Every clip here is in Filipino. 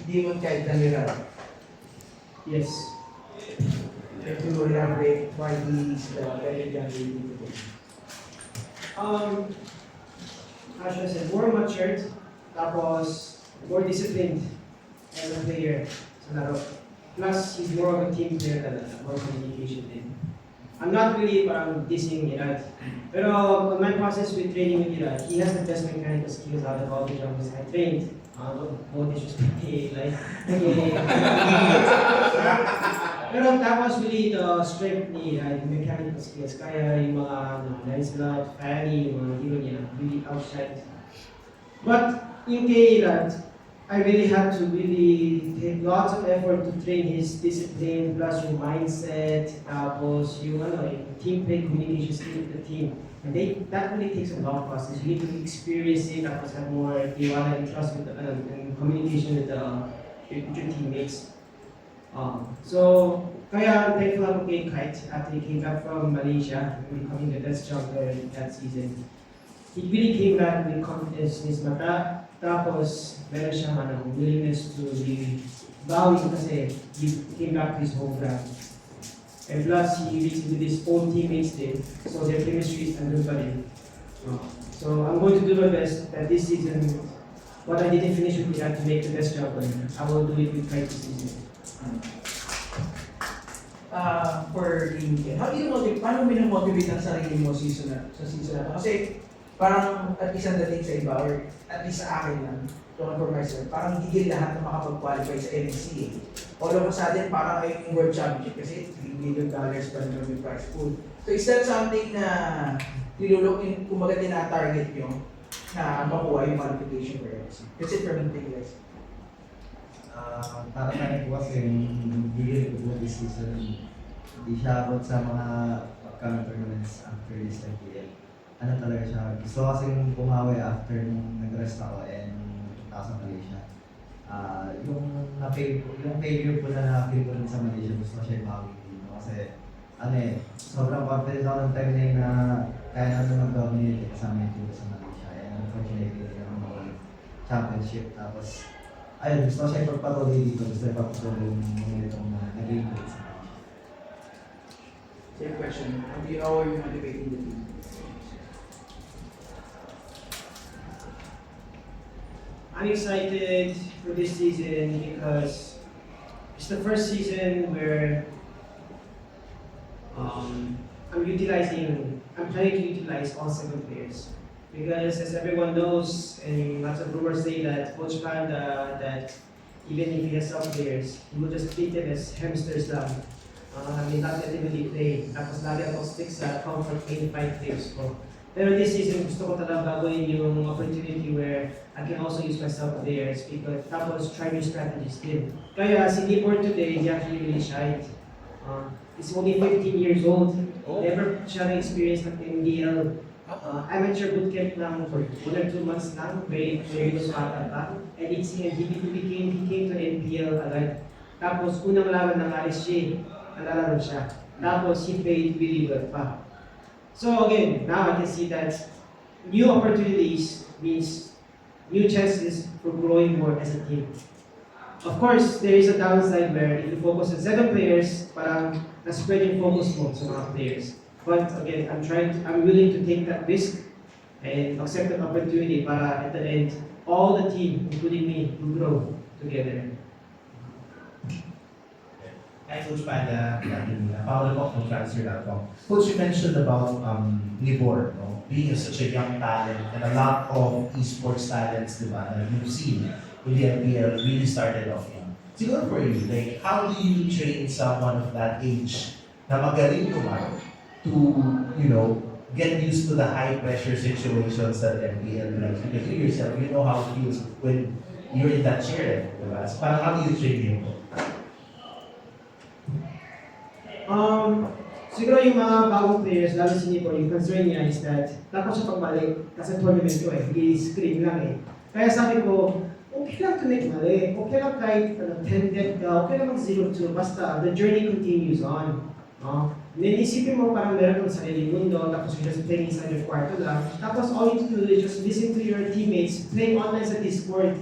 Demon kahit kanila. Yes. If you elaborate why he is the better than you today. As I said, more matured, tapos more disciplined as a player sa laro. Plus, he's more of a team player talaga, more communication din. I'm not really parang dissing Irad. Pero on my process with training with Irad, he has the best mechanical skills out of all the jumpers I trained. No disrespect, like, pero that was really the strength ni Irad, yung mechanical skills. Kaya yung mga Lancelot, Fanny, yung mga hero niya, really outshine. But in kay Irad, I really had to really take lots of effort to train his discipline, plus yung mindset, tapos yung team play, communication skill with the team. And that really takes a long process. You need to experience it, tapos have more tiwala and trust with and communication with your teammates. So, kaya thankful ako kay Kite after he came back from Malaysia, becoming the best jumper that season. He really came back with confidence in his mata, tapos meron siyang willingness to really bawi kasi he came back to his home ground. And plus, he reached with his own teammates din, so their chemistry is andun pa rin. So I'm going to do my best that this season, what I didn't finish with that to make the best jumper, I will do it with Kite this season. For the how do you motivate, paano mo motivate ang sarili mo sa season na to? Kasi parang at least ang dating sa iba or at least sa akin lang, for myself, parang hindi lahat na makapag-qualify sa NXCA. All of a sudden, parang ay World Championship kasi $3 million pa rin yung prize pool. So is that something na nilulok yung kumaga tina-target nyo na makuha yung qualification for NXCA? Kasi for me, take less. Para sa akin po kasi yung bigay ko this season, hindi siya about sa mga upcoming tournaments after this MPL. Ano talaga siya, gusto ko kasi bumawi after nung nag-rest ako and punta sa Malaysia. Yung failure po na na-feel ko rin sa Malaysia, gusto ko siya ibawi dito. Kasi sobrang confident ako ng time na yun na kaya namin mag-dominate kasama yung dito sa Malaysia. And unfortunately, hindi naman ako championship. Tapos, ayun, gusto ko siya ipagpatuloy dito. Gusto ko ipagpatuloy yung mga itong nag-game sa Malaysia. Same question, how are you motivating the team? I'm excited for this season because it's the first season where I'm trying to utilize all 7 players. Because as everyone knows, and lots of rumors say that Coach Panda, that even if he has some players, he will just treat them as hamsters lang. Not let him really play. Tapos lagi ako stick sa comfort 25 players ko. Pero this season, gusto ko talaga gawin yung opportunity where I can also use myself there, tapos try new strategies din. Kaya si Nibor today, he actually really shined. He's only 15 years old. Never siya na-experience ng MPL. Amateur bootcamp lang for 1 or 2 months lang, very bata pa. And he came to MPL agad. Tapos unang laban ng RSG, nalalaro siya. Tapos he played really well pa. So again, now I can see that new opportunities means new chances for growing more as a team. Of course, there is a downside where if you focus on 7 players, parang na-spread yung focus mo sa mga players. But again, I'm willing to take that risk and accept that opportunity para at the end, all the team, including me, will grow together. Hi, Coach Panda, Paolo po from Transfer.com. Coach, you mentioned about Nibor, being such a young talent and a lot of esports talents, diba, that you've seen with the MPL really started off young. Siguro for you, like, how do you train someone of that age na magaling kumaro to, get used to the high pressure situations that MPL brings? Because you yourself, you know how it feels when you're in that chair, diba? So parang how do you train him? Siguro yung mga bagong players, lalo si Nico, yung concern niya is that dapat siya pagbalik kasi tournament ko hindi screen lang Kaya sabi ko, okay lang to make mali, okay lang kahit 10 deck ka, okay lang mag 0-2, basta the journey continues on. Isipin mo parang meron kang sariling mundo, tapos you're just playing inside your kwarto lang, tapos all you need to do is just listen to your teammates, playing online sa Discord.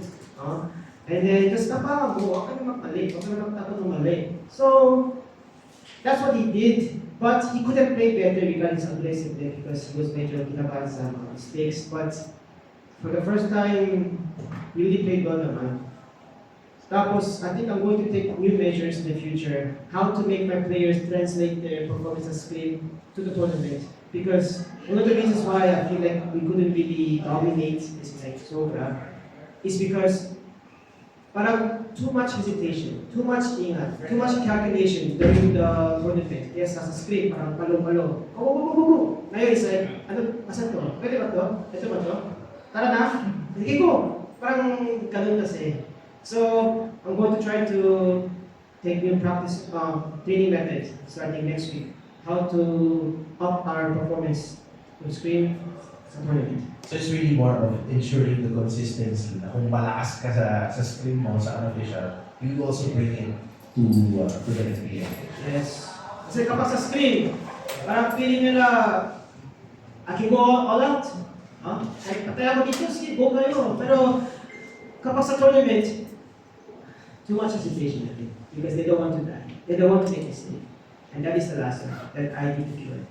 And then, just napaka mo, huwag ka na magmali, huwag ka na magtapos ng mali. So, that's what he did. But he couldn't play better regarding his aggressiveness because he was medyo kinabahan sa mga mistakes. But for the first time, he really played well naman. Tapos, I think I'm going to take new measures in the future, how to make my players translate their performance as screen to the tournament. Because one of the reasons why I feel like we couldn't really dominate this like sobra is because parang too much hesitation, too much ingat, too much calculation during the tournament. Yes, nasa script, parang palo-palo. Go! Ngayon is like, ano, asan to? Pwede ba to? Ito ba to? Tara na! Sige ko! Parang ganun kasi. So, I'm going to try to take new practice, training methods starting next week. How to up our performance on screen sa tournament. So it's really more of ensuring the consistency na kung malakas ka sa screen mo, sa unofficial, you also bring it to the MPL. Yes. Kasi kapag sa screen, parang feeling nyo na, I can go all out. Huh? Kahit patay ako dito, sige, go kayo. Pero kapag sa tournament, too much hesitation, I think. Because they don't want to die. They don't want to make a mistake. And that is the last one that I need to cure.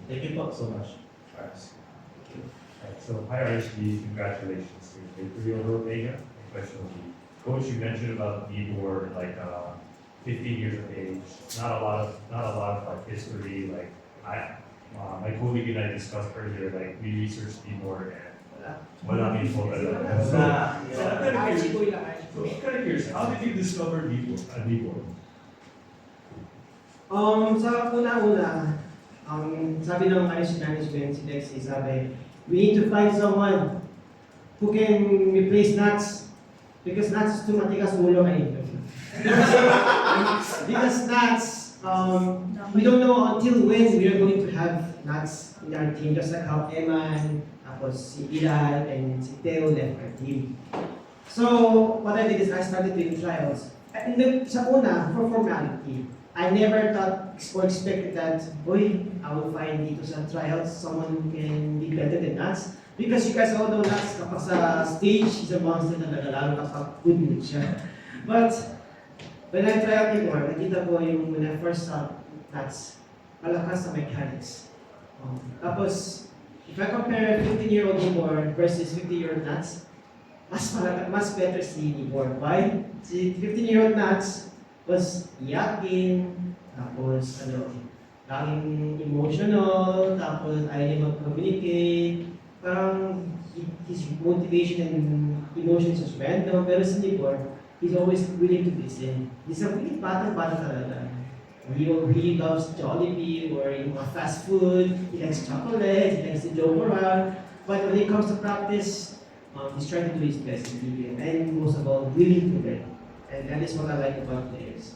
Thank you po so much. Right, so hi RSG, congratulations to your Omega. Question will be, Coach, you mentioned about Nibor, like 15 years of age, not a lot of like history. Like my colleague and I discussed earlier, like we researched Nibor and wala info talaga. So I'm kind of curious, how did you discover Nibor? Sa una-una, sabi ng management, si Lexi, sabi, we need to find someone who can replace Nats because Nats is too matigas ulo kay because Nats, we don't know until when we are going to have Nats in our team, just like how Eman, tapos si Bilal, and si Teo left our team. So, what I did is I started doing trials. Sa una, for formality, I never thought or expected that, boy, I will find dito sa trials someone who can be better than us. Because you guys all know Nats, kapag sa stage, he's a monster talaga, lalo kapag good mood siya. But, when I try out before, nakita ko yung when I first saw Nats, malakas sa mechanics. Tapos, if I compare 15-year-old Nibor versus 50-year-old Nats, mas better si Nibor. Why? Si 15-year-old Nats was yakin, tapos laging emotional, tapos ayaw niya mag-communicate. Parang his motivation and emotions is random, pero si Nibor, he's always willing to listen. He's a really bata talaga. He loves Jollibee or yung mga fast food, he likes chocolate, he likes to joke around. But when it comes to practice, he's trying to do his best in TV, and most of all, willing to learn. And that is what I like about players.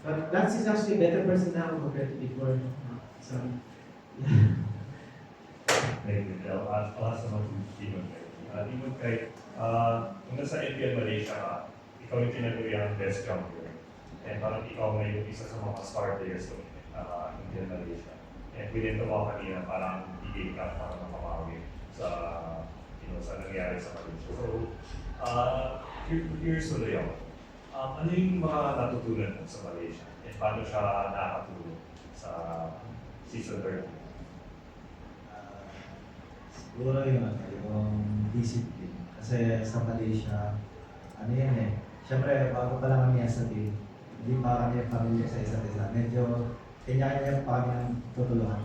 But Lance is actually a better person now compared to before. So, yeah. Thank you. I'll ask naman si Dimon Kay. Dimon Kay, kung nasa MPL Malaysia ka, ikaw yung tinaguriang best jumper. And parang ikaw na yung isa sa mga star players ng MPL Malaysia. And pinento mo kanina parang higay ka para makapawi sa sa nangyari sa Malaysia. So, here's the layout. Ano yung mga natutunan mo sa Malaysia? And paano siya nakatulong sa season 30? Siguro yung discipline. Kasi sa Malaysia, ano yan eh. Siyempre, bago pa lang kami sa team, hindi pa kami familiar sa isa't isa. Medyo, kanya-kanya pa kami ng tutulungan.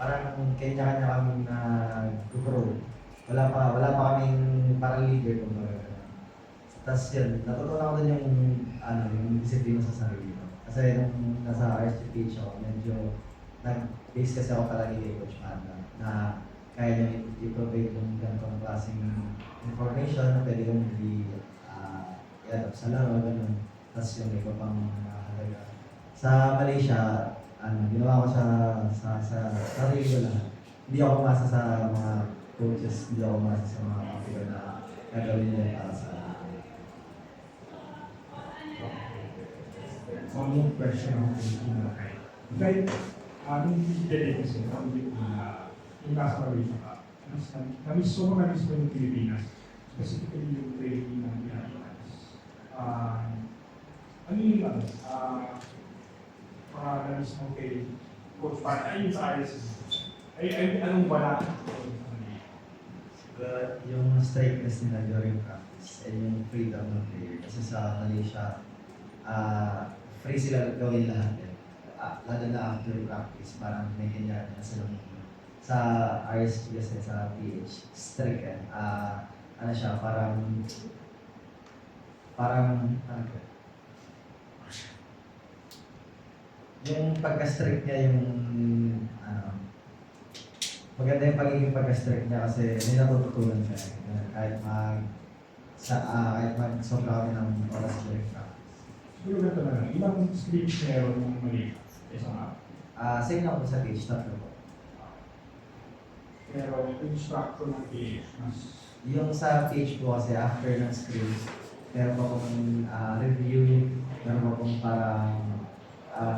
Parang kanya-kanya kami na grow. Wala pa kaming parang leader kung baga. Tapos yun, natutunan ko din yung disiplina sa sarili ko. Kasi nung nasa RSG page ako, medyo nag-base kasi ako palagi kay Coach Panda na kaya niya i-provide yung ganitong klaseng information na pwede kong i-adapt sa laro, gano'n. Tapos yung iba pang halaga. Sa Malaysia, ginawa ko sa sarili ko lang. Hindi ako umasa sa mga coaches, hindi ako umasa sa mga kapitol na gagawin nila para sa Follow-up question ako kay Kahit hindi dito kasi yung nasa Malaysia ka, na-miss ko yung Pilipinas. Specifically yung training ng Pilipinas. Ano yung mga na-miss mo kay Coach Pat? Ayun sa RSG. Anong wala? Yung strictness nila during practice and yung freedom ng player. Kasi sa Malaysia, free sila gawin lahat eh. Lalo na after practice, parang may ganyan na silang sa RSG kasi sa PH, strict eh. Ano siya, parang ano ba? Yung pagka-strict niya yung maganda yung pagiging pagka-strict niya kasi may natututunan siya kahit mag-sobra kami ng oras during practice. Siguro ganito na lang, ilang scripts meron ng Malaysia? Isang Same lang po sa page, tatlo po. Pero yung structure ng PH, mas Yung sa page po kasi after ng scripts, meron pa pong review, meron pa pong parang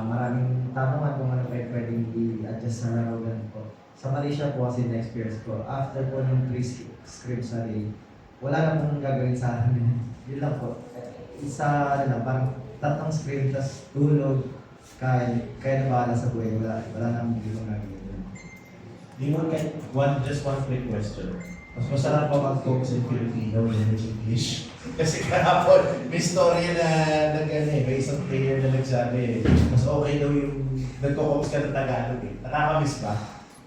maraming tanungan kung ano kayo pwedeng i-adjust na laro po. Sa Malaysia po kasi na-experience ko, after po ng 3 scripts na day, wala na pong gagawin sa amin. Yun lang po. Isa parang 3 scripts, tas tulog, kaya na bahala sa buhay. Wala na mong ibang gagawin. Just one quick question. Mas masarap pa mag-focus in Filipino than in English. Kasi kahapon, may story na may isang player na nagsabi, mas okay daw yung nagko-focus ka ng Tagalog eh. Nakakamiss ba?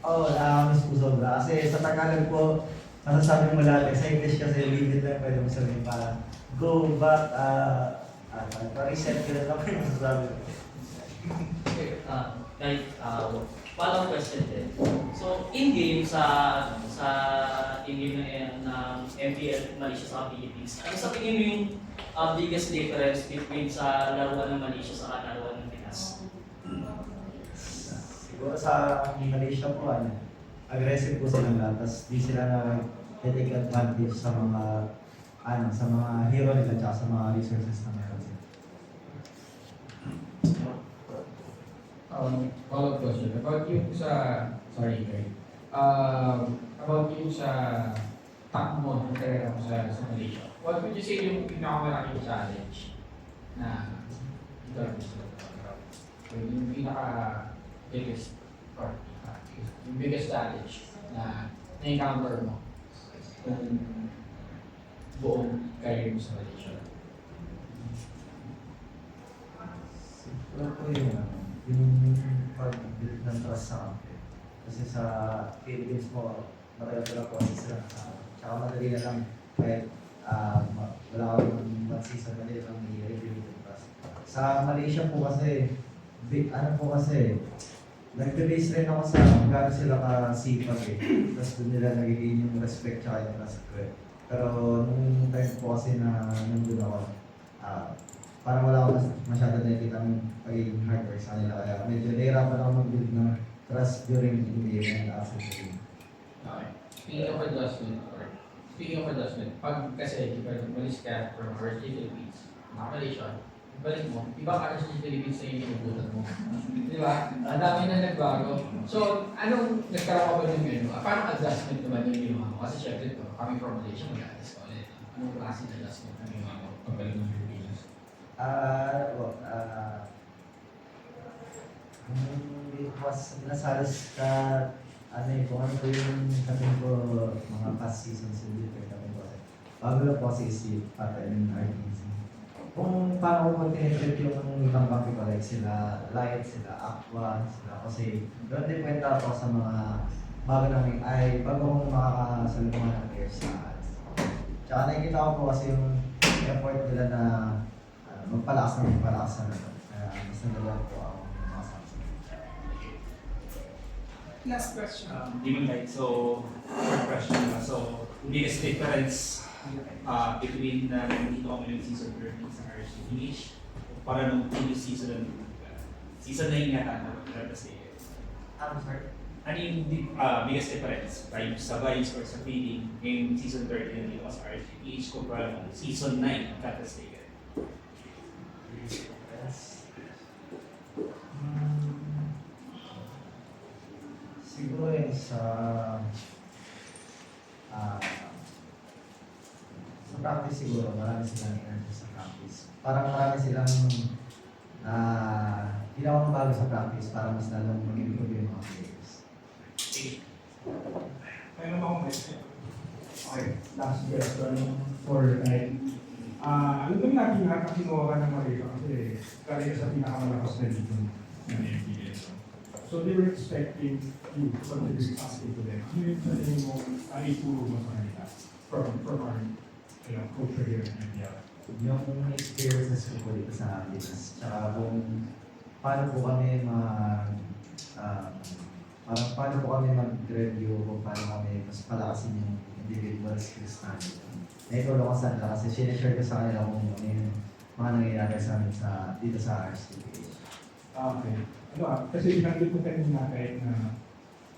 Oo, nakakamiss po sobra. Kasi sa Tagalog po, masasabi mo lahat. Sa English kasi limit lang pwede mo sabihin para go back, pa-reset ka na lang yung masasabi mo. Follow-up question din. So, in-game sa in-game ng MPL Malaysia sa Philippines, ano sa tingin mo yung biggest difference between sa laruan ng Malaysia sa laruan ng Pinas? Siguro sa Malaysia po, aggressive po silang lahat. Tapos di sila na-take advantage sa mga hero nila at sa mga resources na meron sila. Follow-up question. About yung about yung sa takbo ng karera mo sa Malaysia. What would you say yung pinakamalaking challenge na yung biggest challenge na na-encounter mo kung buong career mo sa Malaysia? Siguro po yung pag-build ng trust sa country. Kasi sa Philippines po, matagal po kasi sila kasama. Tsaka madali na lang kahit wala akong mag-season, madali lang i-review yung trust. Sa Malaysia po kasi, nag-base rin ako sa kung gaano sila kasipag eh. Tapos doon nila nagiging yung respect tsaka yung trust ko eh. Pero nung time po kasi na nandun ako, parang wala ako masyado nakikita ng pagiging hard work sa kanila. Kaya medyo nahirapan ako mag-build ng trust during the game and after the game. Okay. Speaking of adjustment, pag kasi umalis ka from RSG Philippines, Malaysia, balik mo, ibang RSG Philippines na yung inubutan mo. Di ba? Ang dami na nagbago. So, anong nagkaroon ka ba ng menu? Parang adjustment naman yung ginawa mo? Kasi syempre, coming from Malaysia, mag-adjust ka ulit. Anong klaseng adjustment ang ginawa mo pagbalik mo ng Philippines? It was nasalas ka, kung ano po yung kapin ko mga past seasons yung different kapin ko. Bago lang po kasi is para yung RTC. Kung paano ko tinitreat yung ibang kapin ko, like sila Light, sila Aqua, sila kasi doon din kwenta ako sa mga bago namin ay bago kong makakasalungan ng players sa ads. Tsaka nakikita ko po kasi yung effort nila na magpalakas na ito. Kaya mas nagalaw po ako ng mga Samsung. Last question. So, third question. So, biggest difference between dito kami yung season 13 sa RSG finish para nung previous season season 9 yata na Tapos I'm sorry? ano yung biggest difference sa vibes or sa feeling yung season 13 dito sa RSG finish kumpara nung season 9 Tapos siguro yun sa sa practice siguro, marami silang energy sa practice. Parang marami silang ginawang bago sa practice para mas lalong mag-improve yung mga players. Meron akong question. Okay, last question for tonight. Alam naman natin lahat ang kinuha ka ng Malaysia kasi galing ka sa pinakamalakas na dito ng MPL. So they were expecting you to contribute something to them. Ano yung sabihin mo, ituro mo sa kanila from our culture here in MPL? Yung experiences ko po dito sa Pilipinas, tsaka kung paano po kami paano po kami mag-review kung paano kami mas palakasin yung individual skills namin. Naitulong ko sa kanila kasi sinishare ko sa kanila kung ano yung mga nangyayari sa amin dito sa RSG. Okay. Kasi binanggit ko kanina kahit na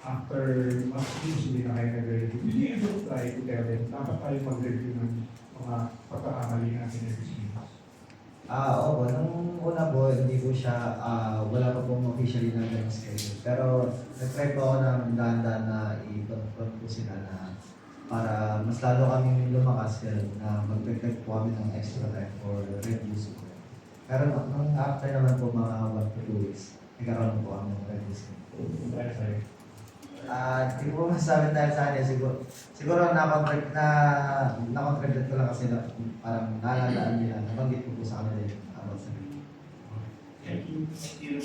after mas usually na kayo nag-review, did you ever try to tell them, dapat tayo mag-review ng mga pagkakamali natin every series? Opo. Nung una po, hindi po siya, wala pa pong officially na ganong schedule. Pero nag-try po ako ng dahan-dahan na i-confront po sila na para mas lalo kaming lumakas na mag-protect po kami ng extra time for reviews po. Pero nung after naman po mga 1 to 2 weeks, nagkaroon po kami ng reviews po. Dahil sa'yo. Hindi ko masasabi dahil sa kanya, siguro na-contribute ko lang kasi parang nalalaan nila, nabanggit ko po sa kanila yung about sa Thank you. Thank you.